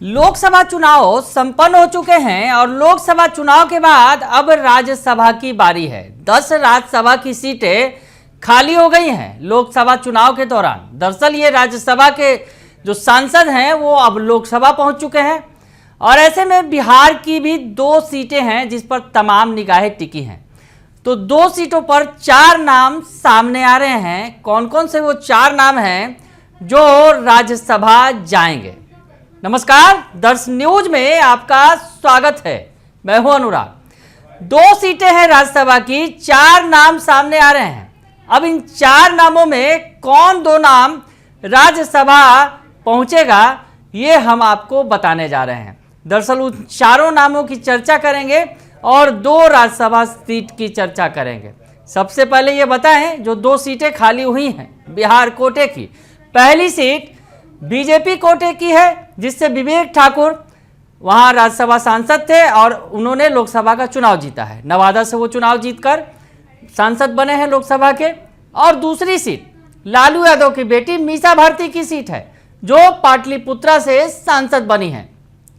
लोकसभा चुनाव संपन्न हो चुके हैं और लोकसभा चुनाव के बाद अब राज्यसभा की बारी है। 10 राज्यसभा की सीटें खाली हो गई हैं लोकसभा चुनाव के दौरान। दरअसल ये राज्यसभा के जो सांसद हैं वो अब लोकसभा पहुंच चुके हैं और ऐसे में बिहार की भी 2 सीटें हैं जिस पर तमाम निगाहें टिकी हैं। तो 2 सीटों पर 4 नाम सामने आ रहे हैं। कौन कौन से वो 4 नाम हैं जो राज्यसभा जाएंगे। नमस्कार, दर्श न्यूज में आपका स्वागत है। मैं हूं अनुराग। 2 सीटें हैं राज्यसभा की, 4 नाम सामने आ रहे हैं। अब इन 4 नामों में कौन 2 नाम राज्यसभा पहुंचेगा ये हम आपको बताने जा रहे हैं। दरअसल उन 4 नामों की चर्चा करेंगे और 2 राज्यसभा सीट की चर्चा करेंगे। सबसे पहले ये बताएं जो 2 सीटें खाली हुई हैं बिहार कोटे की। पहली सीट बीजेपी कोटे की है जिससे विवेक ठाकुर वहां राज्यसभा सांसद थे और उन्होंने लोकसभा का चुनाव जीता है। नवादा से वो चुनाव जीतकर सांसद बने हैं लोकसभा के। और दूसरी सीट लालू यादव की बेटी मीसा भारती की सीट है जो पाटलिपुत्रा से सांसद बनी है।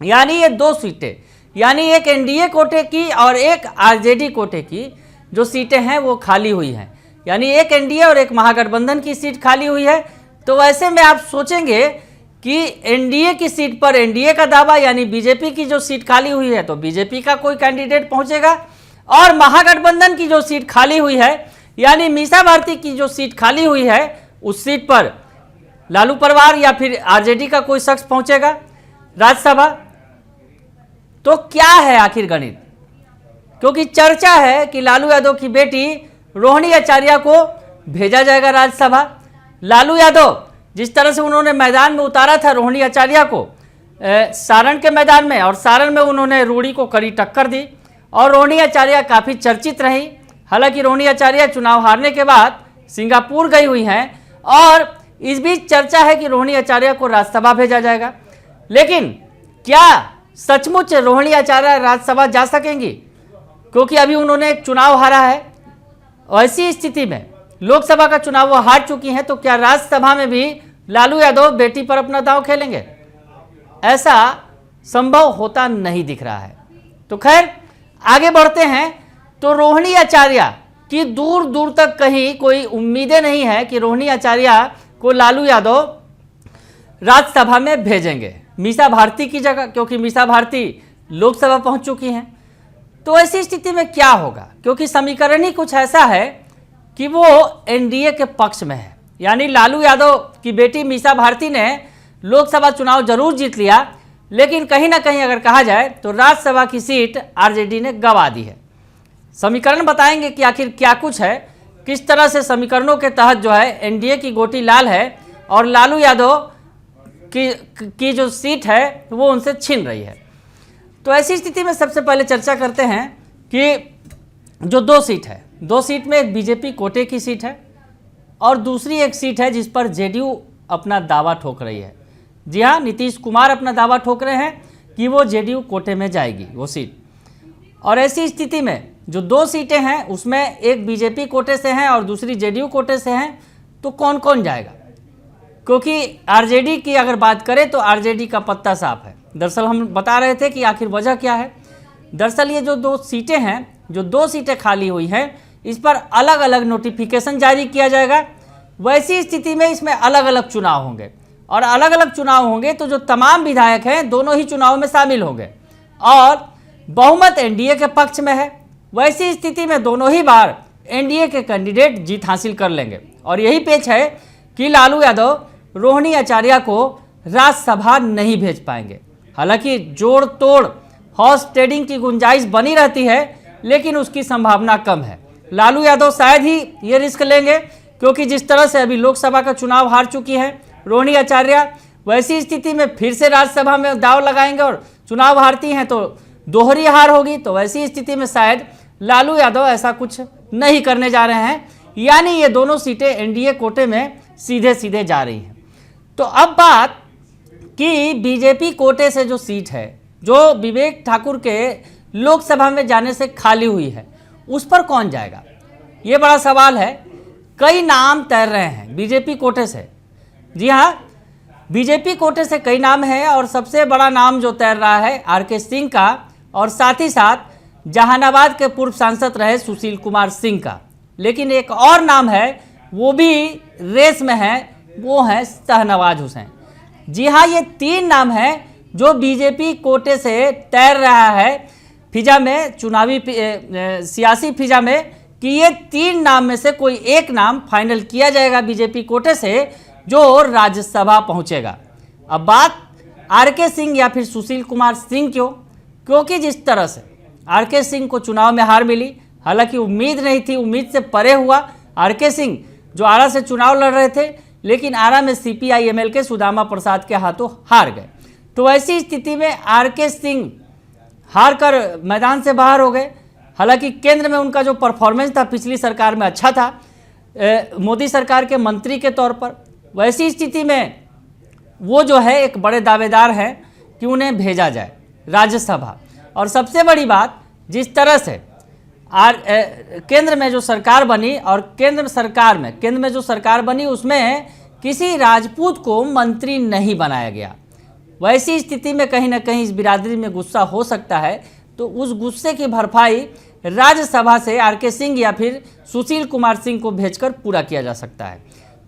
यानी ये 2 सीटें, यानी एक एनडीए कोटे की और एक आरजेडी कोटे की जो सीटें हैं वो खाली हुई हैं। यानी एक एनडीए और एक महागठबंधन की सीट खाली हुई है। तो वैसे में आप सोचेंगे कि एनडीए की सीट पर एनडीए का दावा, यानी बीजेपी की जो सीट खाली हुई है तो बीजेपी का कोई कैंडिडेट पहुंचेगा, और महागठबंधन की जो सीट खाली हुई है यानी मीसा भारती की जो सीट खाली हुई है उस सीट पर लालू परिवार या फिर आरजेडी का कोई शख्स पहुंचेगा राज्यसभा। तो क्या है आखिर गणित, क्योंकि चर्चा है कि लालू यादव की बेटी रोहिणी आचार्य को भेजा जाएगा राज्यसभा। लालू यादव जिस तरह से उन्होंने मैदान में उतारा था रोहिणी आचार्य को सारण के मैदान में, और सारण में उन्होंने रूढ़ी को कड़ी टक्कर दी और रोहिणी आचार्य काफ़ी चर्चित रही। हालांकि रोहिणी आचार्य चुनाव हारने के बाद सिंगापुर गई हुई हैं और इस बीच चर्चा है कि रोहिणी आचार्य को राज्यसभा भेजा जाएगा। लेकिन क्या सचमुच रोहिणी आचार्य राज्यसभा जा सकेंगी, क्योंकि अभी उन्होंने एक चुनाव हारा है। ऐसी स्थिति में लोकसभा का चुनाव वो हार चुकी हैं, तो क्या राज्यसभा में भी लालू यादव बेटी पर अपना दांव खेलेंगे? ऐसा संभव होता नहीं दिख रहा है। तो खैर आगे बढ़ते हैं। तो रोहिणी आचार्य की दूर दूर तक कहीं कोई उम्मीदें नहीं है कि रोहिणी आचार्य को लालू यादव राज्यसभा में भेजेंगे मीसा भारती की जगह, क्योंकि मीसा भारती लोकसभा पहुंच चुकी हैं। तो ऐसी स्थिति में क्या होगा, क्योंकि समीकरण ही कुछ ऐसा है कि वो एनडीए के पक्ष में है। यानी लालू यादव की बेटी मीसा भारती ने लोकसभा चुनाव जरूर जीत लिया, लेकिन कहीं ना कहीं अगर कहा जाए तो राज्यसभा की सीट आरजेडी ने गंवा दी है। समीकरण बताएंगे कि आखिर क्या कुछ है, किस तरह से समीकरणों के तहत जो है एनडीए की गोटी लाल है और लालू यादव की जो सीट है वो उनसे छीन रही है। तो ऐसी स्थिति में सबसे पहले चर्चा करते हैं कि जो 2 सीट है, 2 सीट में एक बीजेपी कोटे की सीट है और दूसरी एक सीट है जिस पर जेडीयू अपना दावा ठोक रही है। जी हाँ, नीतीश कुमार अपना दावा ठोक रहे हैं कि वो जेडीयू कोटे में जाएगी वो सीट। और ऐसी स्थिति में जो 2 सीटें हैं उसमें एक बीजेपी कोटे से हैं और दूसरी जेडीयू कोटे से हैं। तो कौन कौन जाएगा, क्योंकि आरजेडी की अगर बात करें तो आरजेडी का पत्ता साफ है। दरअसल हम बता रहे थे कि आखिर वजह क्या है। दरअसल ये जो 2 सीटें हैं, जो 2 सीटें खाली हुई हैं, इस पर अलग अलग नोटिफिकेशन जारी किया जाएगा। वैसी स्थिति में इसमें अलग अलग चुनाव होंगे और अलग अलग चुनाव होंगे तो जो तमाम विधायक हैं दोनों ही चुनाव में शामिल होंगे और बहुमत एनडीए के पक्ष में है। वैसी स्थिति में दोनों ही बार एनडीए के कैंडिडेट जीत हासिल कर लेंगे और यही पेच है कि लालू यादव रोहिणी आचार्य को राज्यसभा नहीं भेज पाएंगे। हालांकि जोड़ तोड़ हॉर्स ट्रेडिंग की गुंजाइश बनी रहती है, लेकिन उसकी संभावना कम है। लालू यादव शायद ही ये रिस्क लेंगे, क्योंकि जिस तरह से अभी लोकसभा का चुनाव हार चुकी है रोहिणी आचार्य, वैसी स्थिति में फिर से राज्यसभा में दांव लगाएंगे और चुनाव हारती हैं तो दोहरी हार होगी। तो वैसी स्थिति में शायद लालू यादव ऐसा कुछ नहीं करने जा रहे हैं। यानी ये दोनों सीटें एनडीए कोटे में सीधे सीधे जा रही हैं। तो अब बात कि बीजेपी कोटे से जो सीट है जो विवेक ठाकुर के लोकसभा में जाने से खाली हुई है उस पर कौन जाएगा, ये बड़ा सवाल है। कई नाम तैर रहे हैं बीजेपी कोटे से। जी हाँ, बीजेपी कोटे से कई नाम हैं और सबसे बड़ा नाम जो तैर रहा है आरके सिंह का, और साथ ही साथ जहानाबाद के पूर्व सांसद रहे सुशील कुमार सिंह का। लेकिन एक और नाम है, वो भी रेस में है, वो है शाहनवाज हुसैन। जी हाँ, ये 3 नाम हैं जो बीजेपी कोटे से तैर रहा है फिजा में, चुनावी सियासी फिजा में, कि ये 3 नाम में से कोई एक नाम फाइनल किया जाएगा बीजेपी कोटे से जो राज्यसभा पहुंचेगा। अब बात आरके सिंह या फिर सुशील कुमार सिंह क्योंकि जिस तरह से आरके सिंह को चुनाव में हार मिली, हालांकि उम्मीद नहीं थी, उम्मीद से परे हुआ आरके सिंह जो आरा से चुनाव लड़ रहे थे, लेकिन आरा में CPI-ML के सुदामा प्रसाद के हाथों हार गए। तो ऐसी स्थिति में आरके सिंह हार कर मैदान से बाहर हो गए। हालांकि केंद्र में उनका जो परफॉर्मेंस था पिछली सरकार में अच्छा था, मोदी सरकार के मंत्री के तौर पर। वैसी स्थिति में वो जो है एक बड़े दावेदार हैं कि उन्हें भेजा जाए राज्यसभा। और सबसे बड़ी बात, जिस तरह से केंद्र में जो सरकार बनी और केंद्र में जो सरकार बनी उसमें किसी राजपूत को मंत्री नहीं बनाया गया। वैसी स्थिति में कहीं ना कहीं इस बिरादरी में गुस्सा हो सकता है, तो उस गुस्से की भरपाई राज्यसभा से आरके सिंह या फिर सुशील कुमार सिंह को भेजकर पूरा किया जा सकता है।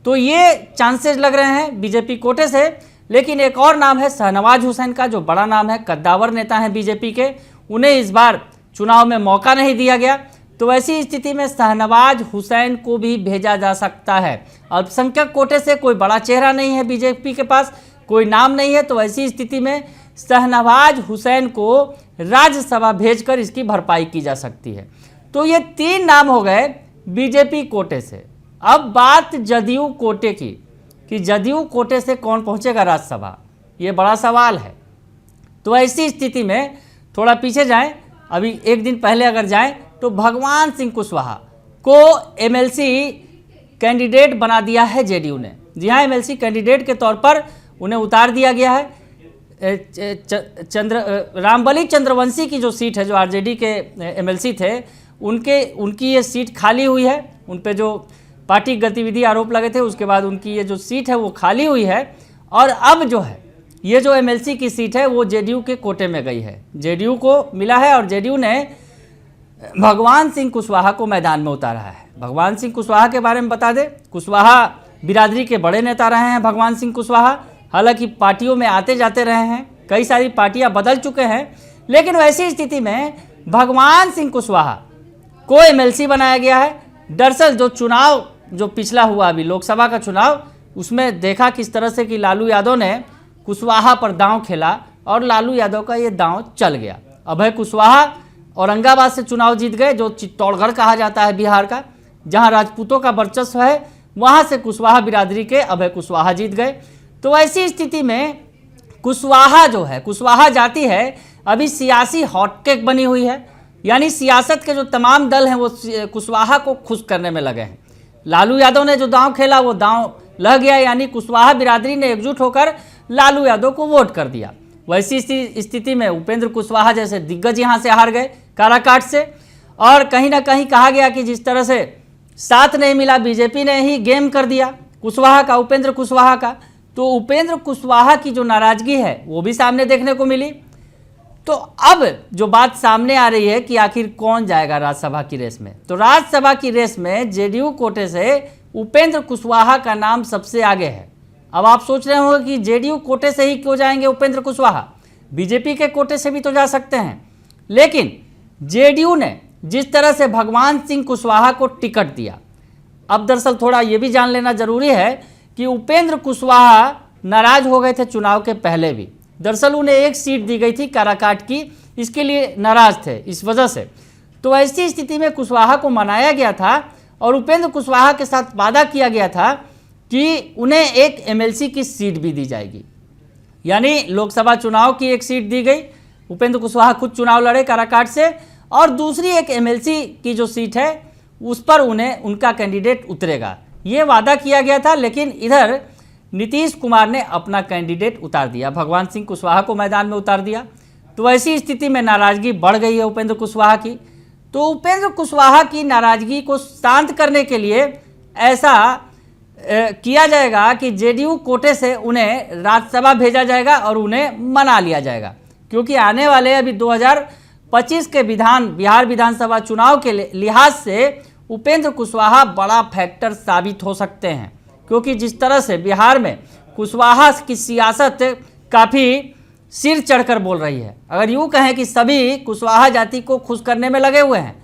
तो ये चांसेस लग रहे हैं बीजेपी कोटे से। लेकिन एक और नाम है शाहनवाज हुसैन का, जो बड़ा नाम है, कद्दावर नेता हैं बीजेपी के, उन्हें इस बार चुनाव में मौका नहीं दिया गया। तो ऐसी स्थिति में शाहनवाज हुसैन को भी भेजा जा सकता है। अल्पसंख्यक कोटे से कोई बड़ा चेहरा नहीं है, बीजेपी के पास कोई नाम नहीं है, तो ऐसी स्थिति में शाहनवाज हुसैन को राज्यसभा भेजकर इसकी भरपाई की जा सकती है। तो ये 3 नाम हो गए बीजेपी कोटे से। अब बात जदयू कोटे की, कि जदयू कोटे से कौन पहुंचेगा राज्यसभा, ये बड़ा सवाल है। तो ऐसी स्थिति में थोड़ा पीछे जाएं, अभी एक दिन पहले अगर जाएं तो भगवान सिंह कुशवाहा को MLC कैंडिडेट बना दिया है जेडीयू ने। जी हाँ, MLC कैंडिडेट के तौर पर उन्हें उतार दिया गया है। रामबली चंद्रवंशी की जो सीट है, जो आरजेडी के MLC थे, उनकी ये सीट खाली हुई है। उन पे जो पार्टी गतिविधि आरोप लगे थे, उसके बाद उनकी ये जो सीट है वो खाली हुई है। और अब जो है ये जो MLC की सीट है वो जेडीयू के कोटे में गई है, जेडीयू को मिला है। और जेडीयू ने भगवान सिंह कुशवाहा को मैदान में उतारा है। भगवान सिंह कुशवाहा के बारे में बता दें, कुशवाहा बिरादरी के बड़े नेता रहे हैं भगवान सिंह कुशवाहा। हालांकि पार्टियों में आते जाते रहे हैं, कई सारी पार्टियां बदल चुके हैं, लेकिन वैसी स्थिति में भगवान सिंह कुशवाहा को MLC बनाया गया है। दरअसल जो चुनाव जो पिछला हुआ अभी लोकसभा का चुनाव, उसमें देखा किस तरह से कि लालू यादव ने कुशवाहा पर दांव खेला और लालू यादव का ये दांव चल गया। अभय कुशवाहा औरंगाबाद से चुनाव जीत गए, जो चित्तौड़गढ़ कहा जाता है बिहार का, जहां राजपूतों का वर्चस्व है, वहां से कुशवाहा बिरादरी के अभय कुशवाहा जीत गए। तो ऐसी स्थिति में कुशवाहा जो है, कुशवाहा जाति है, अभी सियासी हॉटकेक बनी हुई है। यानी सियासत के जो तमाम दल हैं वो कुशवाहा को खुश करने में लगे हैं। लालू यादव ने जो दांव खेला वो दांव लग गया, यानी कुशवाहा बिरादरी ने एकजुट होकर लालू यादव को वोट कर दिया। वैसी स्थिति में उपेंद्र कुशवाहा जैसे दिग्गज यहाँ से हार गए काराकाट से। और कहीं ना कहीं कहा गया कि जिस तरह से साथ नहीं मिला, बीजेपी ने ही गेम कर दिया कुशवाहा का, उपेंद्र कुशवाहा का। तो उपेंद्र कुशवाहा की जो नाराजगी है वो भी सामने देखने को मिली। तो अब जो बात सामने आ रही है कि आखिर कौन जाएगा राज्यसभा की रेस में, तो राज्यसभा की रेस में जेडीयू कोटे से उपेंद्र कुशवाहा का नाम सबसे आगे है। अब आप सोच रहे होंगे कि जेडीयू कोटे से ही क्यों जाएंगे उपेंद्र कुशवाहा, बीजेपी के कोटे से भी तो जा सकते हैं। लेकिन जेडीयू ने जिस तरह से भगवान सिंह कुशवाहा को टिकट दिया, अब दरअसल थोड़ा ये भी जान लेना जरूरी है कि उपेंद्र कुशवाहा नाराज हो गए थे चुनाव के पहले भी। दरअसल उन्हें एक सीट दी गई थी काराकाट की, इसके लिए नाराज थे इस वजह से। तो ऐसी स्थिति में कुशवाहा को मनाया गया था और उपेंद्र कुशवाहा के साथ वादा किया गया था कि उन्हें एक MLC की सीट भी दी जाएगी। यानी लोकसभा चुनाव की एक सीट दी गई, उपेंद्र कुशवाहा खुद चुनाव लड़े काराकाट से, और दूसरी एक MLC की जो सीट है उस पर उन्हें उनका कैंडिडेट उतरेगा, ये वादा किया गया था। लेकिन इधर नीतीश कुमार ने अपना कैंडिडेट उतार दिया, भगवान सिंह कुशवाहा को मैदान में उतार दिया। तो ऐसी स्थिति में नाराजगी बढ़ गई है उपेंद्र कुशवाहा की। तो उपेंद्र कुशवाहा की नाराजगी को शांत करने के लिए ऐसा किया जाएगा कि जेडीयू कोटे से उन्हें राज्यसभा भेजा जाएगा और उन्हें मना लिया जाएगा, क्योंकि आने वाले अभी 2025 के बिहार विधानसभा चुनाव के लिहाज से उपेंद्र कुशवाहा बड़ा फैक्टर साबित हो सकते हैं। क्योंकि जिस तरह से बिहार में कुशवाहा की सियासत काफ़ी सिर चढ़कर बोल रही है, अगर यूँ कहें कि सभी कुशवाहा जाति को खुश करने में लगे हुए हैं।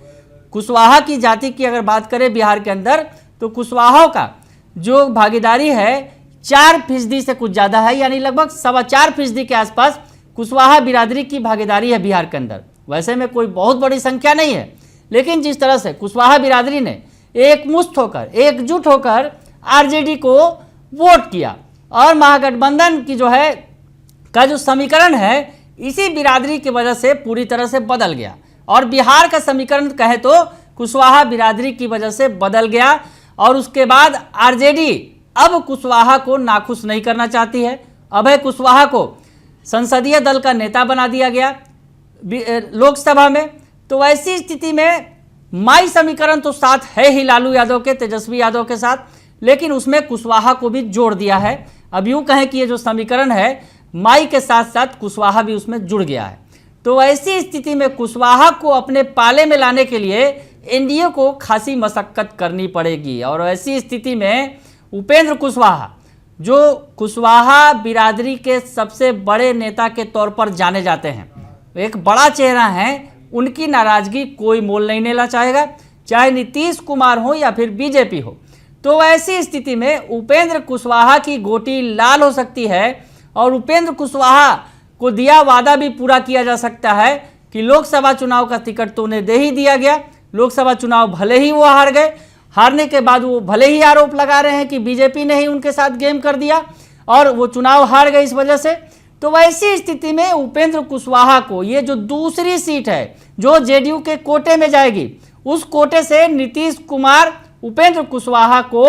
कुशवाहा की जाति की अगर बात करें बिहार के अंदर, तो कुशवाहाओं का जो भागीदारी है 4% से कुछ ज़्यादा है, यानी लगभग 4.25% के आसपास कुशवाहा बिरादरी की भागीदारी है बिहार के अंदर। वैसे में कोई बहुत बड़ी संख्या नहीं है, लेकिन जिस तरह से कुशवाहा बिरादरी ने एकमुश्त होकर, एकजुट होकर आरजेडी को वोट किया और महागठबंधन की जो समीकरण है इसी बिरादरी की वजह से पूरी तरह से बदल गया। और बिहार का समीकरण कहे तो कुशवाहा बिरादरी की वजह से बदल गया। और उसके बाद आरजेडी अब कुशवाहा को नाखुश नहीं करना चाहती है। अभय कुशवाहा को संसदीय दल का नेता बना दिया गया लोकसभा में। तो ऐसी स्थिति में माई समीकरण तो साथ है ही लालू यादव के, तेजस्वी यादव के साथ, लेकिन उसमें कुशवाहा को भी जोड़ दिया है। अब यूँ कहें कि ये जो समीकरण है माई के साथ साथ कुशवाहा भी उसमें जुड़ गया है। तो ऐसी स्थिति में कुशवाहा को अपने पाले में लाने के लिए एनडीए को खासी मशक्कत करनी पड़ेगी। और ऐसी स्थिति में उपेंद्र कुशवाहा, जो कुशवाहा बिरादरी के सबसे बड़े नेता के तौर पर जाने जाते हैं, एक बड़ा चेहरा है, उनकी नाराजगी कोई मोल नहीं लेना चाहेगा, चाहे नीतीश कुमार हो या फिर बीजेपी हो। तो ऐसी स्थिति में उपेंद्र कुशवाहा की गोटी लाल हो सकती है और उपेंद्र कुशवाहा को दिया वादा भी पूरा किया जा सकता है कि लोकसभा चुनाव का टिकट तो उन्हें दे ही दिया गया। लोकसभा चुनाव भले ही वो हार गए, हारने के बाद वो भले ही आरोप लगा रहे हैं कि बीजेपी ने ही उनके साथ गेम कर दिया और वो चुनाव हार गए इस वजह से। तो वैसी स्थिति में उपेंद्र कुशवाहा को ये जो दूसरी सीट है जो जेडीयू के कोटे में जाएगी, उस कोटे से नीतीश कुमार उपेंद्र कुशवाहा को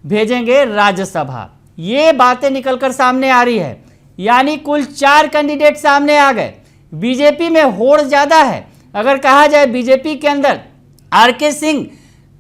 भेजेंगे राज्यसभा। ये बातें निकलकर सामने आ रही है, यानी कुल 4 कैंडिडेट सामने आ गए। बीजेपी में होड़ ज़्यादा है। अगर कहा जाए बीजेपी के अंदर आरके सिंह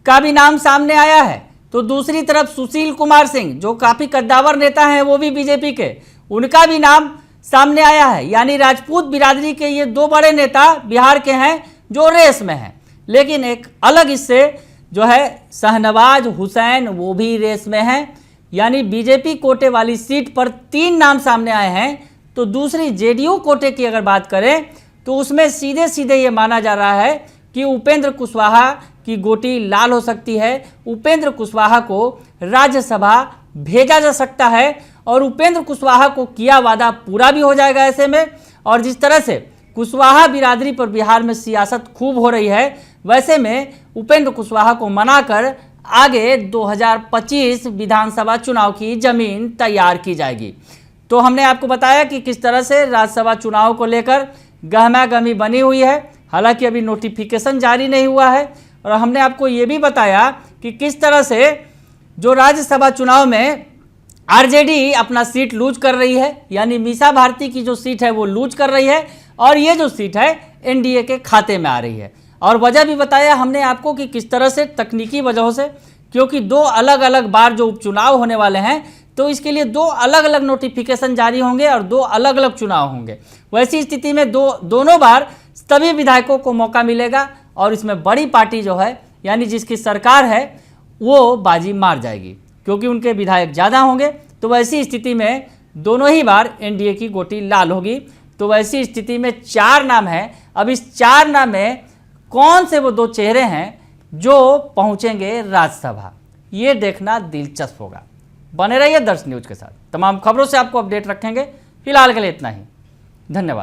का भी नाम सामने आया है, तो दूसरी तरफ सुशील कुमार सिंह जो काफ़ी कद्दावर नेता हैं, वो भी बीजेपी के, उनका भी नाम सामने आया है। यानी राजपूत बिरादरी के ये 2 बड़े नेता बिहार के हैं जो रेस में हैं। लेकिन एक अलग इससे शाहनवाज हुसैन, वो भी रेस में हैं। यानी बीजेपी कोटे वाली सीट पर 3 नाम सामने आए हैं। तो दूसरी जेडीयू कोटे की अगर बात करें तो उसमें सीधे सीधे ये माना जा रहा है कि उपेंद्र कुशवाहा की गोटी लाल हो सकती है। उपेंद्र कुशवाहा को राज्यसभा भेजा जा सकता है और उपेंद्र कुशवाहा को किया वादा पूरा भी हो जाएगा ऐसे में। और जिस तरह से कुशवाहा बिरादरी पर बिहार में सियासत खूब हो रही है, वैसे में उपेंद्र कुशवाहा को मनाकर आगे 2025 विधानसभा चुनाव की जमीन तैयार की जाएगी। तो हमने आपको बताया कि किस तरह से राज्यसभा चुनाव को लेकर गहमागहमी बनी हुई है। हालांकि अभी नोटिफिकेशन जारी नहीं हुआ है। और हमने आपको ये भी बताया कि किस तरह से जो राज्यसभा चुनाव में आरजेडी अपना सीट लूज कर रही है, यानी मीसा भारती की जो सीट है वो लूज कर रही है और ये जो सीट है एनडीए के खाते में आ रही है। और वजह भी बताया हमने आपको कि किस तरह से तकनीकी वजहों से, क्योंकि 2 अलग अलग बार जो उपचुनाव होने वाले हैं, तो इसके लिए 2 अलग अलग नोटिफिकेशन जारी होंगे और 2 अलग अलग चुनाव होंगे। वैसी स्थिति में दोनों बार सभी विधायकों को मौका मिलेगा और इसमें बड़ी पार्टी जो है, यानी जिसकी सरकार है, वो बाजी मार जाएगी, क्योंकि उनके विधायक ज़्यादा होंगे। तो वैसी स्थिति में दोनों ही बार एनडीए की गोटी लाल होगी। तो वैसी स्थिति में 4 नाम हैं। अब इस 4 नाम में कौन से वो 2 चेहरे हैं जो पहुंचेंगे राज्यसभा, ये देखना दिलचस्प होगा। बने रहिए दर्श न्यूज के साथ, तमाम खबरों से आपको अपडेट रखेंगे। फिलहाल के लिए इतना ही, धन्यवाद।